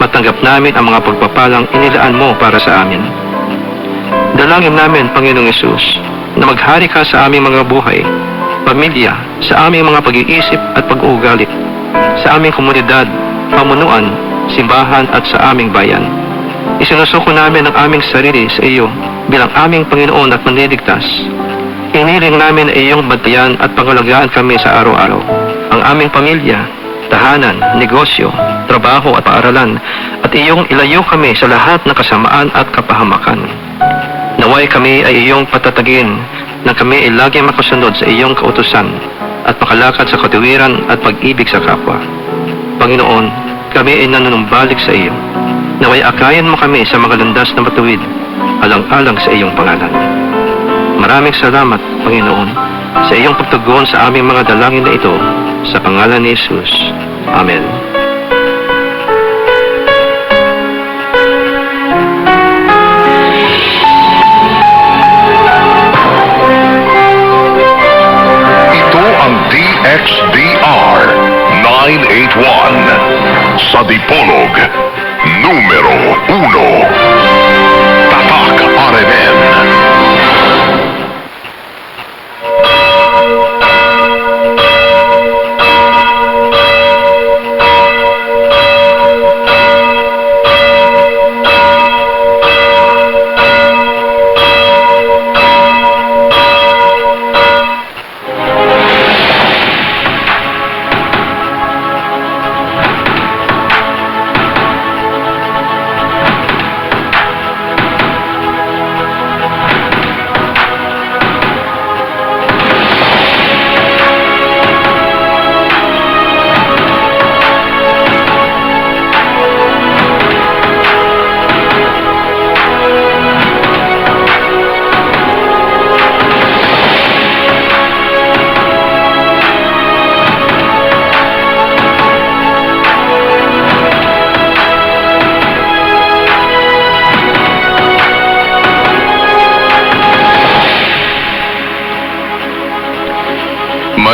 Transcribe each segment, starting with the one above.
matanggap namin ang mga pagpapalang inilaan mo para sa amin. Dalangin namin, Panginoong Hesus, na maghari ka sa aming mga buhay, pamilya, sa aming mga pag-iisip at pag-uugali, sa aming komunidad, pamunuan, simbahan at sa aming bayan. Isinusuko namin ang aming sarili sa iyo bilang aming Panginoon at Manliligtas. Iniling namin na iyong bantayan at pangalagaan kami sa araw-araw. Ang aming pamilya, tahanan, negosyo, trabaho at paaralan, at iyong ilayo kami sa lahat ng kasamaan at kapahamakan. Naway kami ay iyong patatagin na kami ay laging makasunod sa iyong kautusan at makalakad sa katuwiran at pag-ibig sa kapwa. Panginoon, kami ay nanunumbalik sa iyo. Naway akayan mo kami sa mga landas na matuwid, alang-alang sa iyong pangalan. Maraming salamat, Panginoon, sa iyong pagtugon sa aming mga dalangin na ito, sa pangalan ni Jesus. Amen. Ito ang DXDR 981 sa Dipolog, numero 1. Tatak RMN.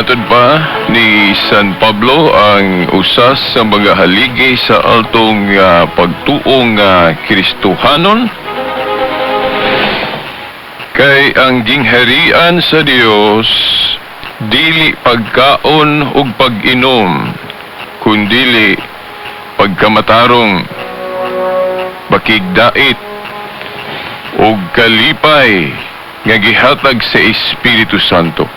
Matod pa ni San Pablo ang usas sa mga haligi sa altong pagtuong Kristohanon. Kay ang gingharian sa Dios dili pagkaon ug pag-inom, kundili pagkamatarong, bakigdait ug kalipay nga gihatag sa Espiritu Santo.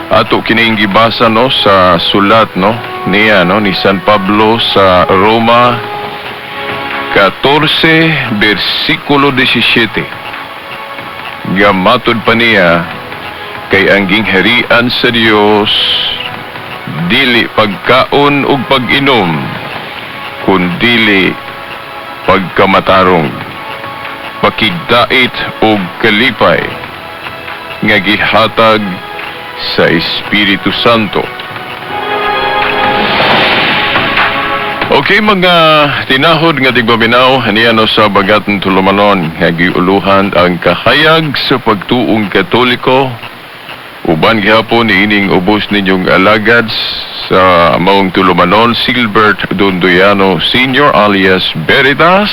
Ato kining gibasa sa sulat niya ni San Pablo sa Roma 14 versikulo 17. Gamatod pa niya, kay ang gingharian sa Dios dili pagkaon ug pag-inom, kundili pagkamatarong, pakigdait ug kalipay nga gihatag sa Espiritu Santo. Okay, mga tinahod nga tigbaminaw, niya sa bagatong tulumanon nga giuluhan ang kahayag sa pagtuong Katoliko. Uban gihapon ining ubos ninyong alagad sa maong tulumanon, Silbert Dondoyano Sr. alias Veritas.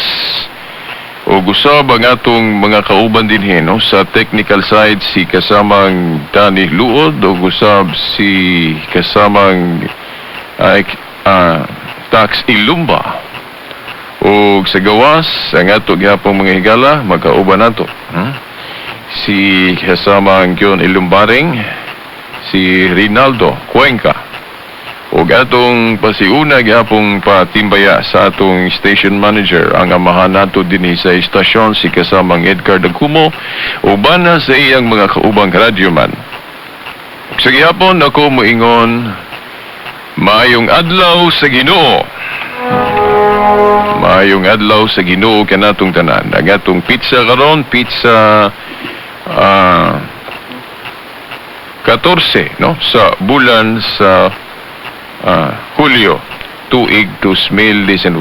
O gusab ang atong mga kauban din sa technical side, si kasamang Danny Luod, o gusab si kasamang Tax Ilumba. O sa gawas, ang ato gihapong mga higala, magkauban nato. Si kasamang John Ilumbaring, si Rinaldo Cuenca. O atong pasiuna gihapong patimbaya sa atong station manager, ang amahan nato dinhi sa istasyon, si kasamang Edgar Dagumo, uban na sa iyang mga kaubang radyoman. Sa gihapon ako moingon, maayong adlaw sa Ginoo. Maayong adlaw sa Ginoo kanatong tanan. Ang atong pizza karon, pizza 14 sa bulan sa Hulyo, tuig 2019.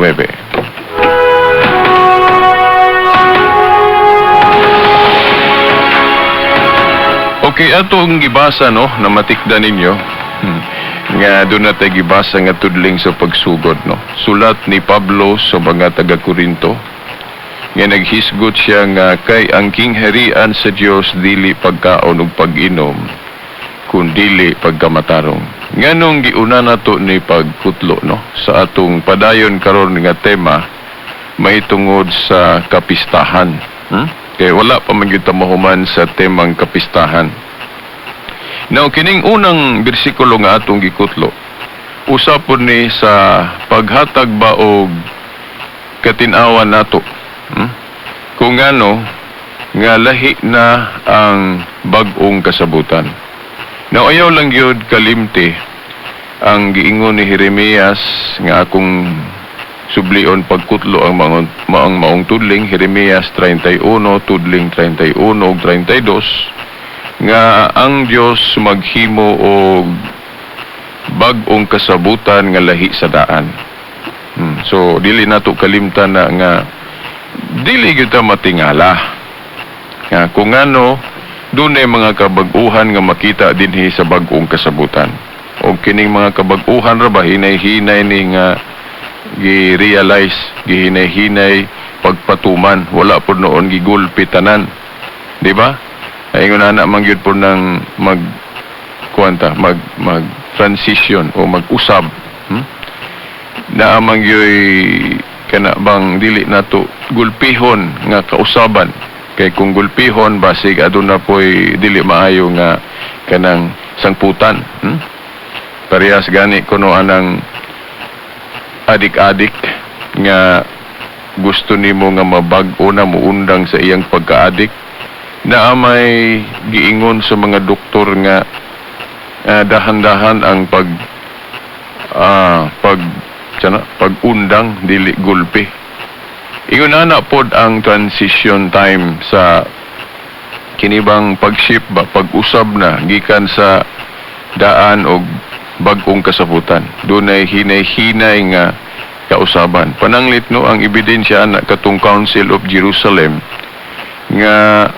Okay, atong gibasa na matikda ninyo. nga doon na tayo gibasa nga tudling sa pagsugod, no? Sulat ni Pablo sa mga taga-Korinto, nga naghisgot siya nga kay ang kingharian sa Dios dili pagkaon ug pag-inom, kundili pagkamatarong. Nganong giuna nato ni pagkutlo, no, sa atong padayon karon nga tema mahitungod sa kapistahan. Kay wala pa man gyud ta mahuman sa temang kapistahan. Now kining unang bersikulo nga atong gikutlo, usapon ni sa paghatag ba og katin-awan nato. Kung ano nga lahi na ang bag-ong kasabutan. Now ayaw lang yun kalimti ang giingon ni Jeremias nga akong sublion pagkutlo ang maong tudling, Jeremias 31, tudling 31 ug 32, nga ang Dios maghimo og bag-ong kasabutan nga lahi sa daan. So dili nato kalimtan na nga dili gyud ta matingala nga kung ano dunay mga kabag-uhan nga makita dinhi sa bag-ong kasabutan, o kining mga kabag-uhan ra ba hinay-hinay ni nga gi-realize, gihinay-hinay pagpatuman, wala po noon gigulpi tanan, di ba? Ay na man gyud po nang mag transition o mag-usab, na amang yoy kana bang dili nato gulpihon nga kausaban, kay kung gulpihon basig aduna poy dili maayo nga kanang sangputan. Parehas gani kuno anang adik-adik nga gusto nimo nga mabag-o na muundang sa iyang pagka-adik, na amay giingon sa mga doktor nga dahan-dahan ang pag-undang dili gulpi. Ingon na pod ang transition time sa kinibang pag-shift ba, pag-usab na gikan sa daan og bag-ong kasabutan. Dunay hinay-hinay nga kausaban. Pananglit no ang ebidensya na katong Council of Jerusalem nga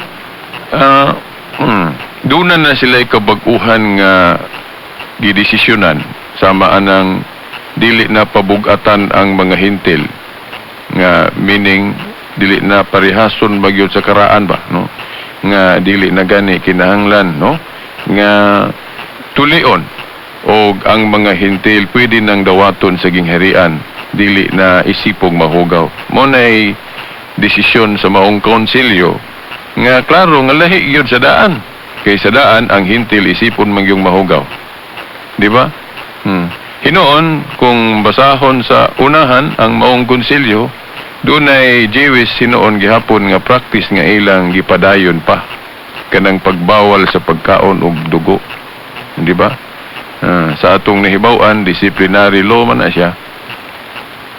doon na sila kabag-uhan nga gidesisyonan sama anang dili na pabugatan ang mga hintil, nga meaning dili na parihason magyud sa karaan ba, no, nga dili na gani kinahanglan, no, nga tulion og ang mga hintil pwede nang dawaton sa gingharian, dili na isipog mahugaw. Mo nay desisyon sa maong konsilyo nga klaro nga lahi gyud sa daan, kay sa daan ang hintil isipon man gyung mahugaw, di ba? Hinoon, kung basahon sa unahan ang maong konsilyo, doon ay Jewish hinoon gihapon nga practice nga ilang gipadayon pa kanang pagbawal sa pagkaon og dugo, di ba? Sa atong nahibaw-an, disciplinary law man na siya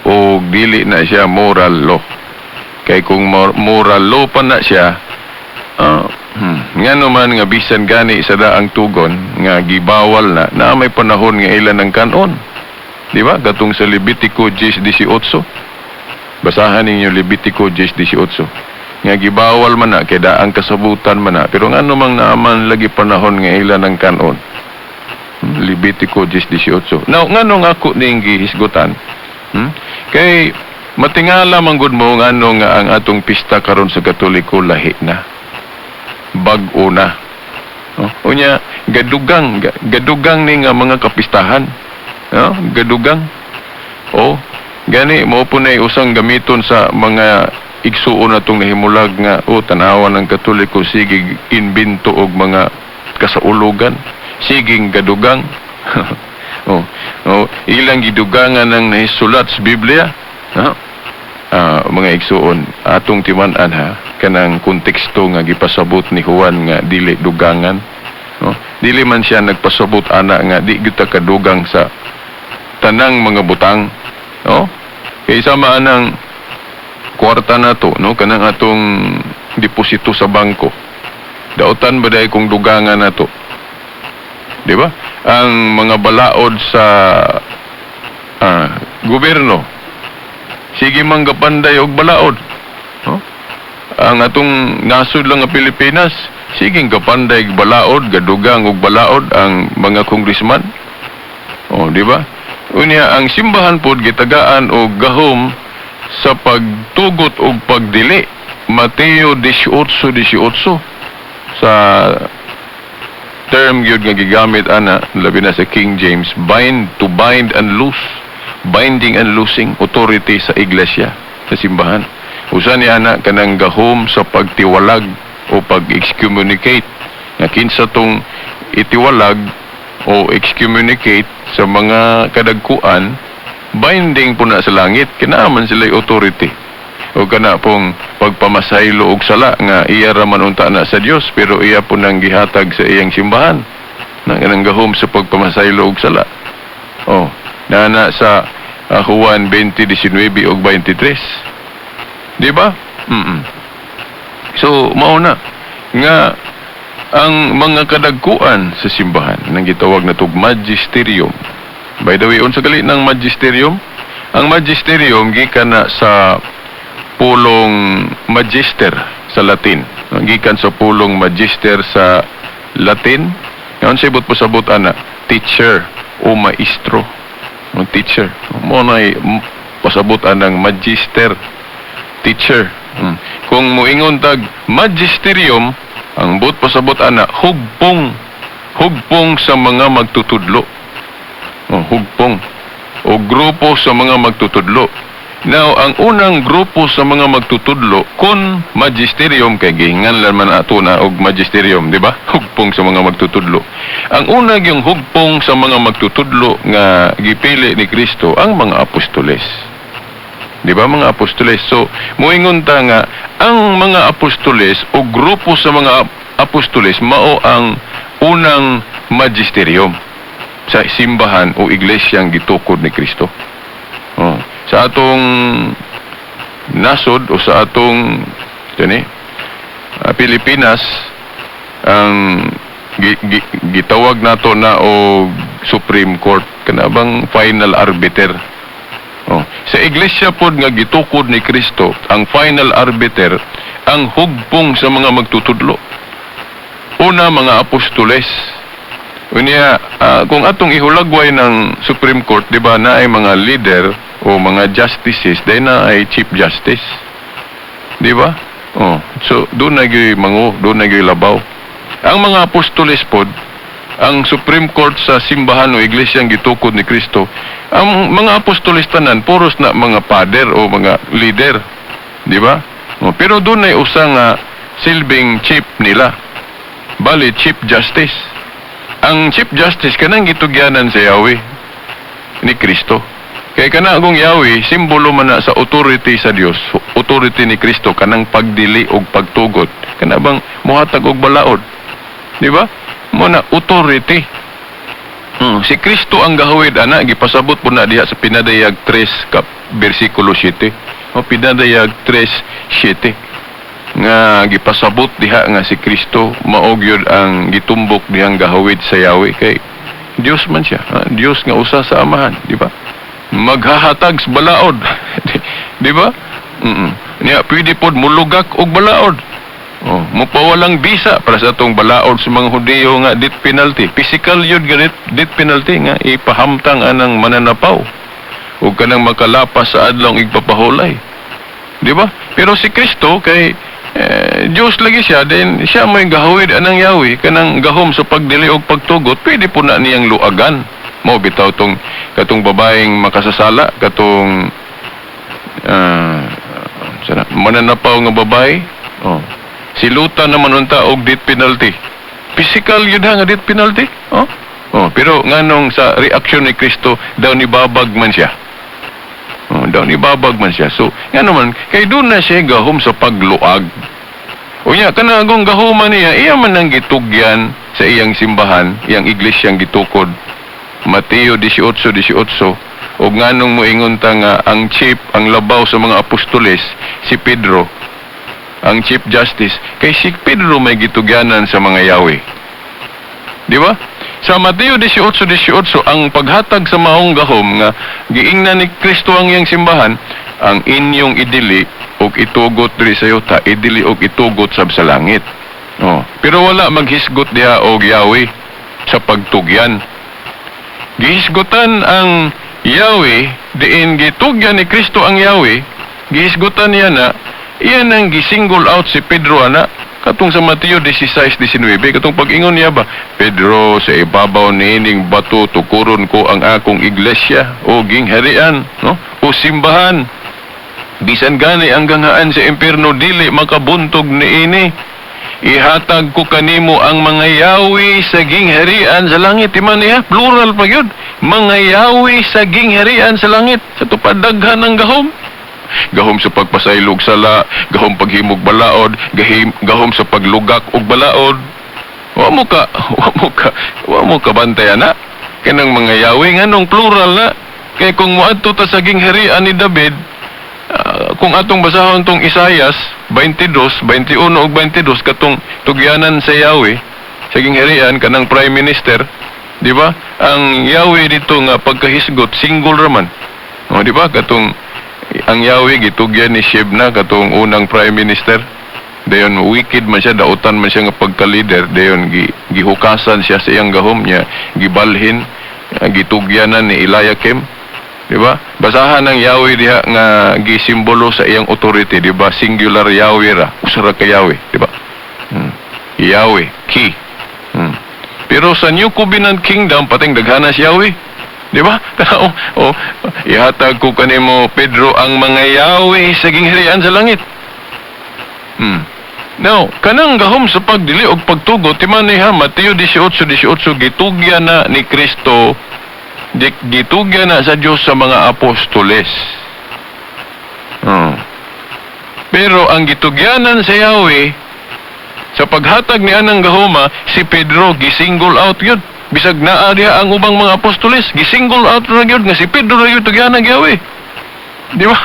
o dili na siya moral law. Kay kung moral law pa na siya, nga naman nga bisan gani sa daang tugon nga gibawal na may panahon nga ilan ng kanon, di ba? Gatong sa Levitico 10:18, basahan ninyo Levitico 10:18, nga gibawal man na kay daang kasabutan man na, pero nga namang naaman lagi panahon nga ilan ng kanon. Levitico 10:18. Now nganong ako ning gihisgutan, kay matingala man gud mo ngano nga ang atong pista karon sa Katoliko lahi na, bag-o na. Unya gadugang ni nga mga kapistahan. Gadugang. Gani mo po na usang gamiton sa mga igsuon natong nahimulag nga tanawan ng Katoliko sige inbento og mga kasaulugan, siging gadugang. Ilang gidugangan ng nahisulat sa Biblia. Mga igsuon atong timan-an kanang konteksto nga gipasabot ni Juan nga dili dugangan, dili man siya nagpasabot ana nga di gyud ta kadugang sa tanang mga butang, kay sama anang kwarta nato, kanang atong deposito sa bangko, dautan ba day kung dugangan nato, di ba? Ang mga balaod sa gobyerno sige manggapanday og balaod. Ang atong nasud lang nga Pilipinas, sige gapanday og balaod, gadugang og balaod ang mga congressman. Oh, di ba? Unya ang simbahan pod gitagaan og gahom sa pagtugot og pagdili. Mateo 18:18 sa term gyud nga gigamit ana labi na sa King James, to bind and loose, binding and loosing authority sa iglesia, sa simbahan. Usa ni ana kanang gahom sa pagtiwalag o pag-excommunicate. Nga kinsa tong itiwalag o excommunicate sa mga kadagkuan, binding po na sa langit, kinaaman sila'y authority. O kana pong pagpamasaylo og sala nga iya ra man unta na sa Dios, pero iya po nang gihatag sa iyang simbahan na kanang gahom sa pagpamasaylo og sala. Oh, na sa Juan 20:19 ug 23. Di ba? So mao na nga ang mga kadagkuan sa simbahan nang gitawag na tug magisterium. By the way, unsa gali ng magisterium? Ang magisterium gikan na sa pulong magister sa Latin. Gikan sa pulong magister sa Latin. Ngayon sa ibot pasabot ana, teacher o maestro. Ang teacher. Mo na pasabot anang magister, teacher. Kung moingon tag magisterium, ang but pasabot ana hugpong sa mga magtutudlo. Hugpong o grupo sa mga magtutudlo. Now, ang unang grupo sa mga magtutudlo kon magisterium kay gihinganlan man ato na og magisterium, di ba? Hugpong sa mga magtutudlo. Ang una yung hugpong sa mga magtutudlo nga gipili ni Kristo ang mga apostoles. Di ba, mga apostoles? So, moingon ta nga ang mga apostoles o grupo sa mga apostoles mao ang unang magisterium sa simbahan o iglesyang gitukod ni Kristo. Sa atong nasod o sa atong Pilipinas, ang gitawag nato na o Supreme Court kanabang final arbiter. Sa iglesia pod nga gitukod ni Kristo, ang final arbiter ang hugpong sa mga magtutudlo. Una, mga apostoles. Unya, kung atong ihulagway ng Supreme Court, di ba, na ay mga leader o mga justices, dahil na ay Chief Justice. Di ba? So, doon na doon na labaw. Ang mga apostoles pod, ang Supreme Court sa simbahan o iglesyang gitukod ni Kristo, ang mga apostoles tanan, puros na mga pader o mga leader. Di ba? Pero doon ay usa nga silbing chief nila. Bali, Chief Justice. Ang Chief Justice kanang gitugyanan sa Yahweh ni Kristo. Kaya kanang Yahweh, simbolo man na sa authority sa Dios, authority ni Kristo kanang pagdili og pagtugot. Kanabang muhatag og balaod. Di ba? Mo na authority. Si Kristo ang gahawid ana gipasabot po na diha sa Pinadayag 3 bersikulo 7. Pinadayag 3:7. Nga gipasabot diha nga si Kristo maog yun ang gitumbok dihang gahawid sa Yahweh kay Dios man siya, Dios nga usa sa amahan, di ba? Maghahatag sa balaod. Di ba? Niya pwede pod mulugak og balaod. Mupawalang bisa para sa atong balaod sa mga Hudiyo nga death penalty. Physical yun nga death penalty nga ipahamtang anang mananapaw o kanang makalapas sa adlong igpapahulay. Di ba? Pero si Kristo kay Diyos lagi siya, then siya may gahawid anang Yahweh, kanang gahom sa pagdili og pagtugot, pwede po na niyang luagan. Mao bitaw katong babaeng makasasala, katong mananapaw nga babae. Silutan naman unta og death penalty. Physical yun nga death penalty. Pero nganong sa reaksyon ni Kristo, daw nibabag man siya. So, nga naman, kay doon na siya gahom sa pagluag. O niya, kanagong gahuman niya, iya man nang gitugyan sa iyang simbahan, iyang iglesyang gitukod. Mateo 18:18. O nganong moingon ta nga, ang chief, ang labaw sa mga apostoles, si Pedro, ang Chief Justice, kay si Pedro may gitugyanan sa mga Yahweh. Di ba? Sa Mateo 18:18, ang paghatag sa maong gahom nga giingnan ni Kristo ang iyang simbahan, ang inyong idili og itugot diri sa yuta, idili og itugot sab sa langit. Pero wala maghisgot diha og Yahweh sa pagtugyan. gihisgutan ang Yahweh, diin gitugyan ni Kristo ang Yahweh, gihisgutan niya na, iyan ang gisingle out si Pedro ana, katong sa Mateo 16:19, katong pag-ingon niya ba, Pedro, sa ibabaw niining bato tukuron ko ang akong iglesia, o gingharian, no? O simbahan. Bisan gani ang gangaan sa impierno dili makabuntog niini. Ihatag ko kanimo ang mga yawi sa gingharian sa langit. Iman niya, plural pa yun. Mga yawi sa gingharian sa langit. Sa tupadaghan ng gahom. Gahom sa pagpasaylog sala, gahom paghimog balaod, gahom sa paglugak og balaod. Wa mo ka bantayan na. Kanang mga yawi nganong plural na. Kay kung moadto ta sa gingharian ni David, kung atong basahon tong Isayas 22, 21 ug 22 katong tugyanan sa Yahweh sa gingharian kanang prime minister, di ba? Ang Yahweh dito nga pagkahisgot single raman. O di ba katong ang Yahweh gitugyan ni Shebna katong unang prime minister. Dayon wicked man siya, dautan man siya nga pagka-leader, dayon gihukasan siya sa iyang gahom niya, gibalhin, gitugyanan ni Eliakim. Di ba? Basahan ng Yahweh diha nga gisimbolo sa iyang authority, di ba? Singular Yahweh ra, usara ka Yahweh, di ba? Yahweh, key. Pero sa New Covenant Kingdom pating daghana si Yahweh. Di ba? Ihatag ko kanimo Pedro ang mga Yahweh sa gingharian sa langit. Now, kanang gahom sa pagdili og pagtugot timan niya Mateo 18:18 gitugyan na ni Kristo, gitugyan na sa Diyos sa mga apostoles. Pero ang gitugyanan sa Yahweh, sa paghatag ni anang gahoma, si Pedro gisingle out yun. Bisag naa diha ang ubang mga apostoles, gisingle out na yun nga si Pedro na yun tugyanan ng Yahweh. Di ba?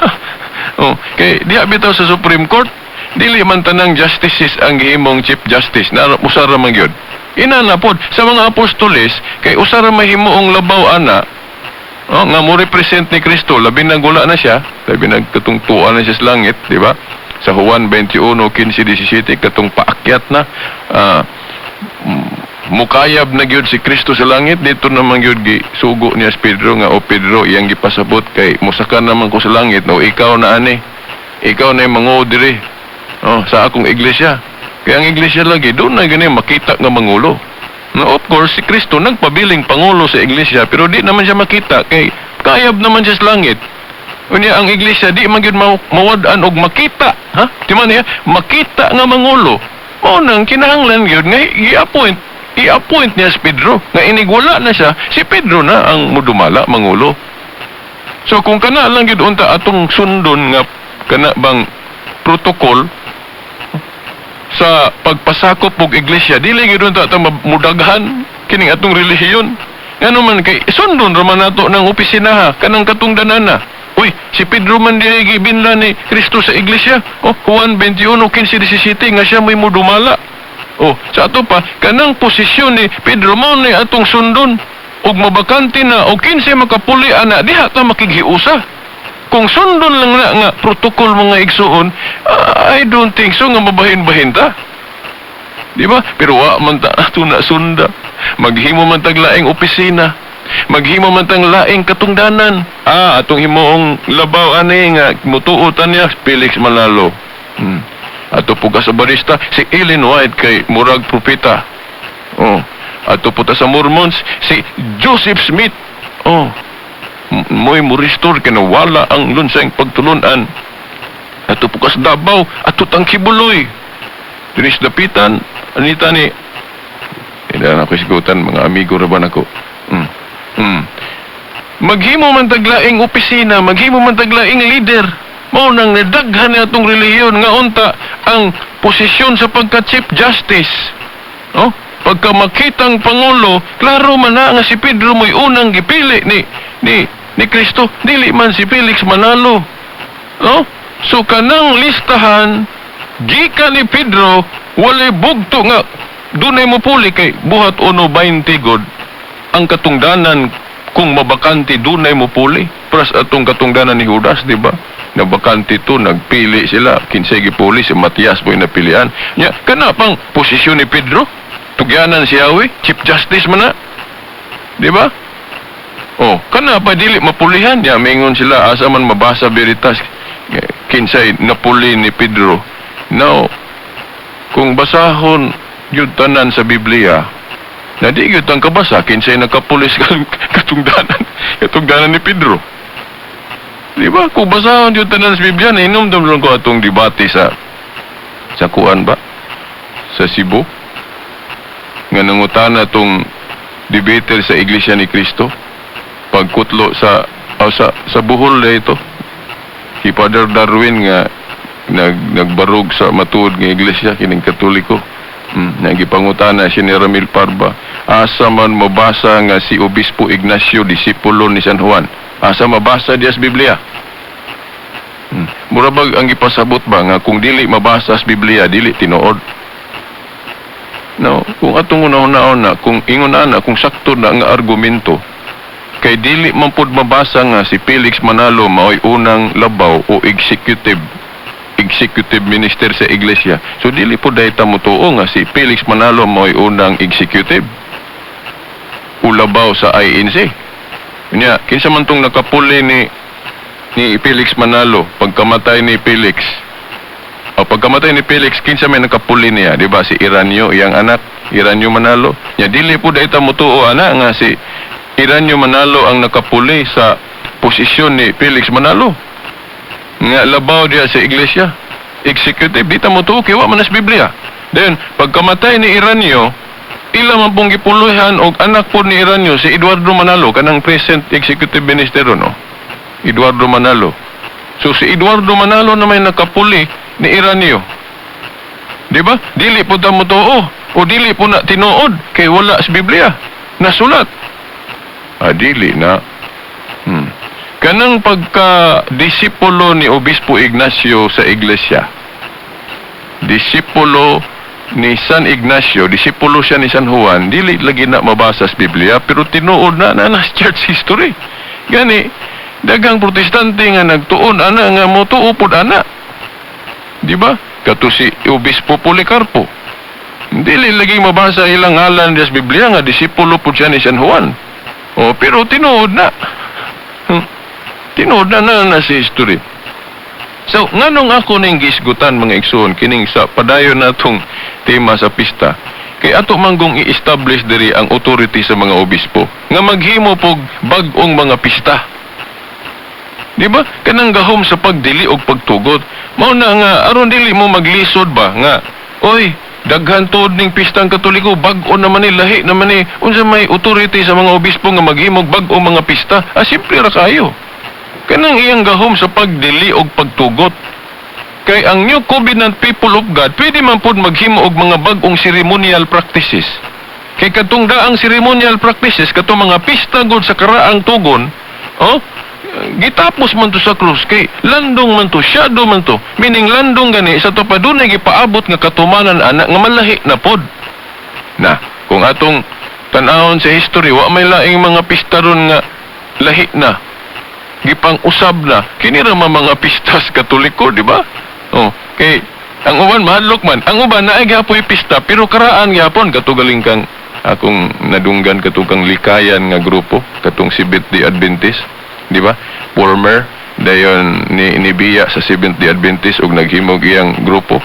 Kay diha bitaw sa Supreme Court, dili man tanang justices ang gihimong Chief Justice, na usara man yun. Inanapod sa mga apostoles kay usara mahimuong labaw ana nga mo represent ni Kristo, labi nagula na siya, labi nagkatungtuan na siya sa langit, di ba? Sa Juan 21:15-17 katong paakyat na mukayab na gyud si Kristo sa langit, dito naman gyud gisugo niya si Pedro nga, o Pedro, iyang gipasabot kay musaka naman ko sa langit, no ikaw na ani, ikaw na manguo diri sa akong iglesia. Kaya ang iglesia lagi, doon na ganyan makita nga mangulo. No, of course, si Kristo nagpabiling pangulo sa iglesia, pero di naman siya makita, kay kayab naman siya sa langit. Unya, ang iglesia, di man yun mawadaan og makita. Ha? Di man niya, makita nga mangulo. O nang kinahanglan yun, nga i-appoint niya si Pedro. Nga inigwala na siya, si Pedro na ang mudumala, mangulo. So, kung kana lang yun unta atong sundon nga, kana bang protocol, sa pagpasakop og iglesia, dili gyud ta mudaghan kining atong relihiyon. Ngano man kay sundon ra man nato ng opisina kanang katungdanana. Uy, si Pedro man dili gibinlan ni Kristo sa iglesia. Juan 21:15-17 nga siya may mudumala. Sa ato pa kanang posisyon ni Pedro mao ni atong sundon ug mabakante na og 15 makapuli ana diha ta makighiusa. Kung sundon lang na nga protocol mga igsuon, I don't think so nga mabahin-bahin ta. Di ba? Pero wa man ta ato na sunda. Maghimo man tag laing opisina. Maghimo man tang laing katungdanan. Atong himoong labaw ani nga mutuotan niya Felix Manalo. Ato po sa barista si Ellen White kay murag propeta. Ato po ta sa Mormons si Joseph Smith. Mo'y mo-restore kinawala ang lunsang pagtulunan. Ato pukas Davao, ato tang Kibuloy. Dinis dapitan, anita ni hindi na ako isigutan, mga amigo raban ako. Maghimo man taglaing opisina, maghimo man taglaing leader. Mao nang nadaghan na atong relihiyon nga unta ang posisyon sa pagka-Chief Justice. Pagka makitang Pangulo, klaro man na nga si Pedro mo'y unang gipili ni Kristo, dili man si Felix Manalo. So kanang listahan gikan ni Pedro walay bugto nga dunay mo puli kay buhat 1:20 god ang katungdanan kung mabakante dunay mo puli pras atong katungdanan ni Judas, di ba? Nabakante to, nagpili sila, kinsay gipuli si Matias mo'y napilian. Kana pang posisyon ni Pedro, tugyanan si Yahweh, Chief Justice man na. Di ba? Oh, kana pa dili mapulihan niya, mingon sila asa man mabasa veritas kinsay napuli ni Pedro. Now, kung basahon yun tanan sa Biblia, na di yun ang kabasa, kinsay nakapulis katungdanan ni Pedro. Di ba? Kung basahon yun tanan sa Biblia, nainomdam lang ko atong debate sa kuan ba? Sa Cebu. Nga nangutana tong debater sa Iglesia ni Cristo. Pagkutlo sa Bohol na ito. Si Father Darwin nga nagbarog sa matuod nga iglesia kining Katoliko. Nagipangutana si ni Ramil Parba, asa man mabasa nga si Obispo Ignacio disipulo ni San Juan? Asa mabasa diya sa Biblia? Murabag ang ipasabot ba nga kung dili mabasa sa Biblia, dili tinuod? No, kung atong una-una, kung ingon ana, kung sakto na nga argumento, kay dili man pud mabasa nga si Felix Manalo mao'y unang labaw o executive minister sa iglesia. So dili po dayta mo tuo nga si Felix Manalo mo'y unang executive o labaw sa INC. Nya, kinsa man tong nakapuli ni Felix Manalo pagkamatay ni Felix. O pagkamatay ni Felix, kinsa may nakapuli niya, di ba? Si Iranyo, iyang anak, Iranyo Manalo. Nya dili po dayta mo tuo ana nga si Iranyo Manalo ang nakapuli sa posisyon ni Felix Manalo. Nga labaw diya sa iglesia. Executive, di ta mo tuo, kiwa man sa Biblia. Then, pagkamatay ni Iranyo, ila man pong gipuluhan og anak po ni Iranyo, si Eduardo Manalo, kanang present executive minister, no? Eduardo Manalo. So, si Eduardo Manalo na may nakapuli ni Iranyo. Di ba? Dili po ta mo tuo, o dili po na tinuod, kay wala sa Biblia. Nasulat. Dili na. Kanang pagka-disipulo ni Obispo Ignacio sa iglesia, disipulo ni San Ignacio, disipulo siya ni San Juan, dili lagi na mabasa sa Biblia, pero tinuod na church history. Gani, dagang protestante nga nagtuon, ana nga mo tuupod ana. Di ba? Kato si Obispo Policarpo. Dili lagi mabasa ilang ngalan sa Biblia nga disipulo po siya ni San Juan. Oh, pero tinuod na. Tinuod na sa history. So, nganong ako ning gisgutan mga igsoon kining sa padayon natong tema sa pista. Kay ato manggong i-establish diri ang authority sa mga obispo nga maghimo pog bag-ong mga pista. Di ba? Kanang gahom sa pagdili og pagtugot. Mao na nga aron dili mo maglisod ba nga, oy, daghan tuod ning pistang Katoliko, bag-o naman ni lahi naman ni unsa may authority sa mga obispo nga maghimog bag-o mga pista. Simple ra kayo. Kanang iyang gahom sa pagdili og pagtugot. Kay ang New Covenant people of God, pwede man pud maghimo og mga bag-ong ceremonial practices. Kay katong daang ceremonial practices, katong mga pista gud sa karaang tugon, gitapos man to sa krus, kay landong man to, shadow man to. Meaning landong gani, sa to pa dunay gipaabot nga katumanan ana nga malahi na pod. Na, kung atong tan-awon sa history, wa may laing mga pista ron nga lahi na. Gipang usab na kini ra mga pistas Katoliko, di ba? Kay ang uban mahadlok man, ang uban naay gapoy pista pero karaan gyapon katugaling kang akong nadunggan katong likayan nga grupo katong Seventh-day Adventist, di ba? Former dayon ni Biya sa Seventh-day Adventist ug naghimog iyang grupo.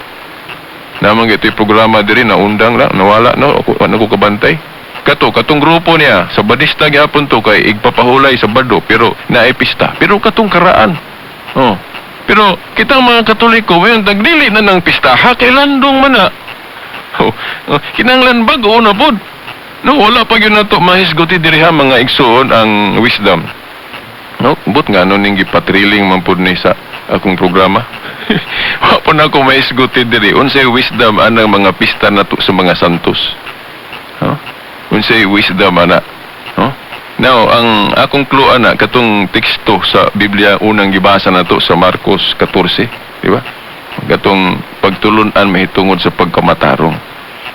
Namang ito'y programa diri na undang lang, nawala no, ako kabantay. Katong grupo niya sa Badista gyapon to kay igpapahulay sa Bardo pero naay pista. Pero katong karaan. Pero kitang mga Katoliko, wayon tagdili na ng pista, kay landong man na. Kinanglan bago na pod. No, wala pa gyud nato mahisguti diri ha mga igsoon ang wisdom. No, but nga ning gipatriling man pod ni sa akong programa. Wa pa na ko mahisguti diri unsay wisdom anang mga pista nato sa mga santos. Unsay wisdom ana. Now, ang akong clue ana katong teksto sa Biblia unang gibasa nato sa Marcos 14, di ba? Katong pagtulun-an mahitungod sa pagkamatarong.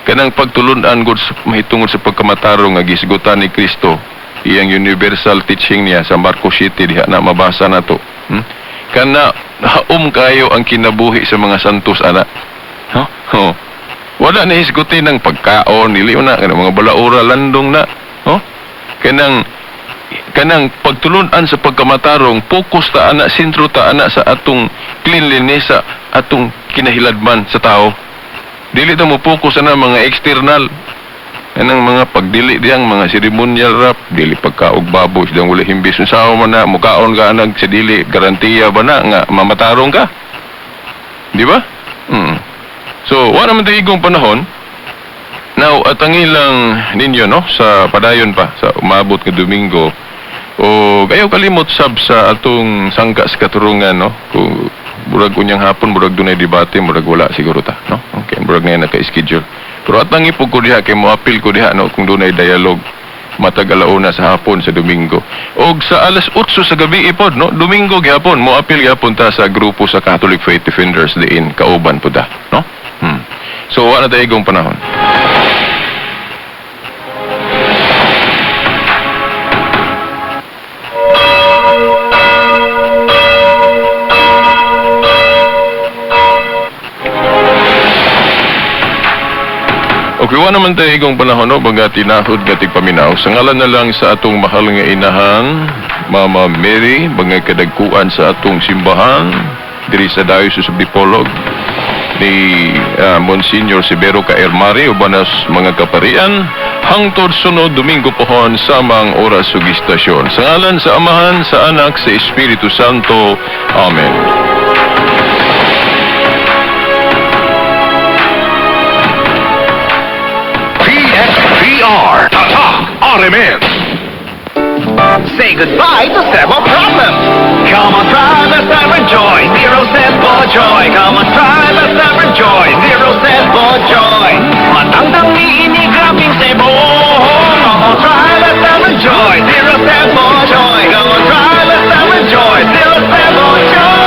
Kanang pagtulun-an gud mahitungod sa pagkamatarong nga gisgutan ni Kristo, iyang universal teaching niya sa Marcos 7 diha na mabasa nato. Kana kayo ang kinabuhi sa mga santos ana. Wala na hisgutin ng pagkaon, niliw na, kanang mga balaura landong na. Kanang kanang pagtulunan sa pagkamatarong, focus ta ana, sentro ta ana sa atong cleanliness, sa atong kinahiladman sa tao. Dili ta mo focus ana mga external. Anang mga pagdili diyang mga ceremonial rap, dili pagkaog baboy, diyang wala himbis unsaon man na, mukaon ka anag sa dili, garantiya ba na nga mamatarong ka? Di ba? So, wala naman tayo igong panahon. Now, at ang ilang ninyo, no, sa padayon pa, sa umabot ng Domingo, o ayaw kalimot sab sa atong sangka sa katurungan, no? Kung murag unyang hapon, murag dunay debate, murag wala siguro ta, no? Okay, murag ngayon naka-schedule. Pero at ang ipog ko diha, kay mo-appeal ko diha, no, kung dunay dialogue, matag alauna sa hapon sa Domingo. O sa alas 8 sa gabi ipod, no? Domingo gihapon, mo-appeal gihapon ta sa grupo sa Catholic Faith Defenders diin, kauban po da, no? So, wala tayo igong panahon. Okay, wala naman tayo igong panahon, no? Baga tinahod gatig paminaw. Sa ngalan na lang sa atong mahal nga inahan, Mama Mary, bagay kadagkuan sa atong simbahan, diri sa Diocese of Dipolog, ni Monsignor Sibero K. Mari, ubanas mga kaparian, hangtod sunod Domingo pohon samang oras ug istasyon. Sa ngalan sa Amahan, sa Anak, sa Espiritu Santo. Amen. TXDR, Tatak RMN. Say goodbye to several problems. Come on, try the Seven Joy. Zero Sebo Joy. Come on, try the Seven Joy. Zero Sebo Joy. Matangtang ni ini grabing sebo. Come on, try the Seven Joy. Zero Sebo Joy. Come on, try the Seven Joy. Zero Sebo Joy.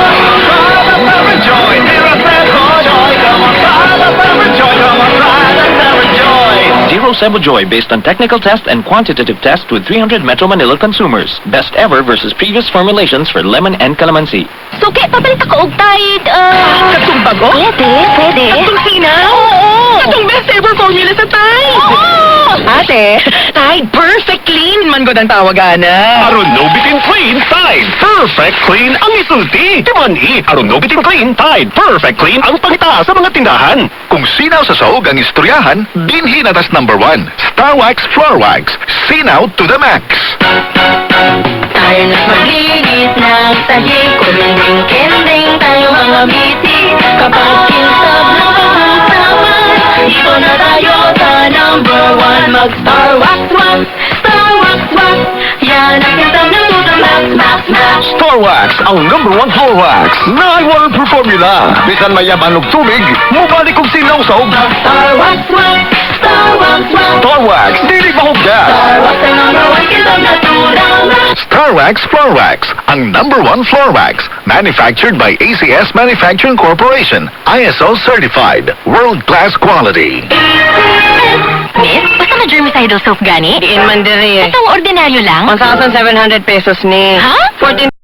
Try the Seven Joy. Zero Sebo Joy. Come on, try the Seven Joy. Come on, try the Seven Joy. Zero Sebo Joy based on technical test and quantitative test with 300 Metro Manila consumers. Best ever versus previous formulations for lemon and calamansi. Suki, pabalita ko og tide, Katong bago? Pwede. Katong sinaw? Oo. Katong best ever formula sa Tide? Oo. Ate, Tide Perfect Clean man gud ang tawagan na. Aron no bitin clean, Tide Perfect Clean ang isulti. Timani, aron no bitin clean, Tide Perfect Clean ang pangita sa mga tindahan. Kung sinaw sa saog ang istoryahan, dinhi na tas number 1. Star Wax Floor Wax. Sinaw to the max. Tayo na't maglinis ng sahig, kuminding-kinding tayo mga bisig. Kapag kinsab na pangsaman, dito na tayo sa number 1. Mag-Star Wax Wax, Star Wax Wax. Yan ang kinsab na to the max, max, max. Star Wax ang number 1 floor wax. Naiwanan per formula. Bisan mayaban og tubig, mubalik og sinaw saog. Star Wax Wax, Star Wax Wax. Star Wax, dili mahugdas. Star Wax ang number 1 kinsab na turang max. Star Wax Floor Wax, ang number 1 floor wax. Manufactured by ACS Manufacturing Corporation. ISO certified. World-class quality. Miss, basta na germicidal soap gani? Diin man diri. Itong ordinaryo lang? 1,700 pesos ni. Ha? 14